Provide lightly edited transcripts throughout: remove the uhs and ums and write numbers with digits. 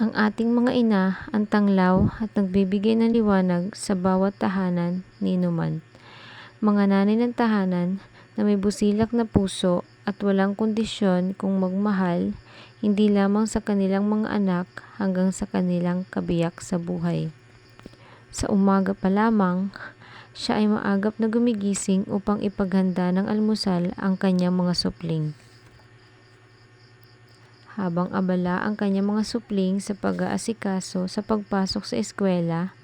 Ang ating mga ina ang tanglaw at nagbibigay ng liwanag sa bawat tahanan ni Numan. Mga nanay ng tahanan na may busilak na puso at walang kondisyon kung magmahal, hindi lamang sa kanilang mga anak hanggang sa kanilang kabiyak sa buhay. Sa umaga pa lamang, siya ay maagap na gumigising upang ipaghanda ng almusal ang kanyang mga supling. Habang abala ang kanyang mga supling sa pag-aasikaso sa pagpasok sa eskwela,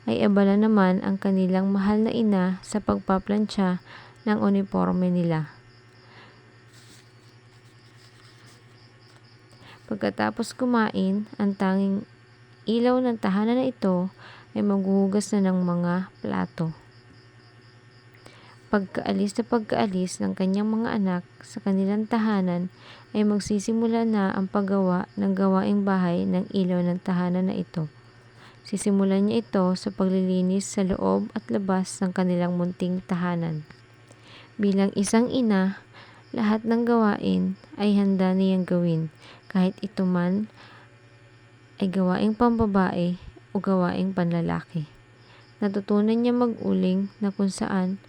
ay abala naman ang kanilang mahal na ina sa pagpaplantsa ng uniforme nila. Pagkatapos kumain, ang tanging ilaw ng tahanan na ito ay maghuhugas na ng mga plato. Pagkaalis ng kanyang mga anak sa kanilang tahanan ay magsisimula na ang paggawa ng gawaing bahay ng ilaw ng tahanan na ito. Sisimulan niya ito sa paglilinis sa loob at labas ng kanilang munting tahanan. Bilang isang ina, lahat ng gawain ay handa niyang gawin, kahit ito man ay gawaing pambabae o gawaing panlalaki. Natutunan niya mag-uling na kung saan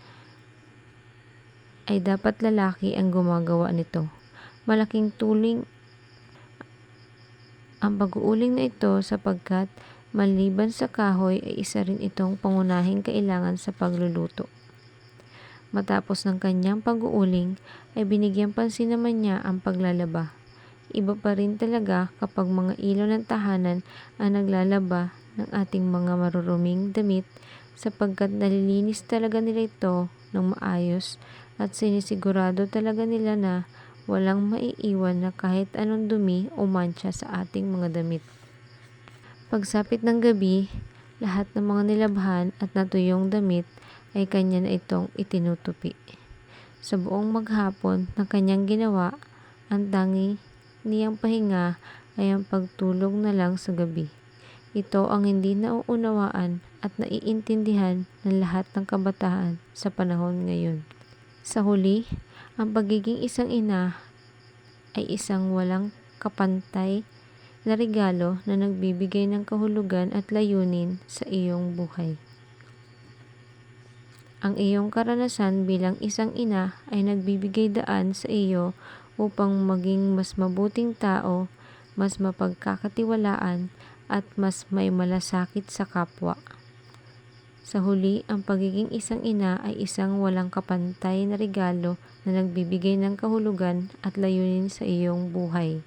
ay dapat lalaki ang gumagawa nito. Malaking tulong ang pag-uuling na ito sapagkat maliban sa kahoy ay isa rin itong pangunahing kailangan sa pagluluto. Matapos ng kanyang pag-uuling ay binigyang pansin naman niya ang paglalaba. Iba pa rin talaga kapag mga ilaw ng tahanan ang naglalaba ng ating mga maruruming damit sapagkat nalilinis talaga nila ito ng maayos at sinisigurado talaga nila na walang maiiwan na kahit anong dumi o mancha sa ating mga damit. Pagsapit ng gabi, lahat ng mga nilabhan at natuyong damit ay kanya na itong itinutupi. Sa buong maghapon na kanyang ginawa, ang tangi niyang pahinga ay ang pagtulog na lang sa gabi. Ito ang hindi nauunawaan at naiintindihan ng lahat ng kabataan sa panahon ngayon. Sa huli, ang pagiging isang ina ay isang walang kapantay na regalo na nagbibigay ng kahulugan at layunin sa iyong buhay. Ang iyong karanasan bilang isang ina ay nagbibigay daan sa iyo upang maging mas mabuting tao, mas mapagkakatiwalaan at mas may malasakit sa kapwa. Sa huli, ang pagiging isang ina ay isang walang kapantay na regalo na nagbibigay ng kahulugan at layunin sa iyong buhay.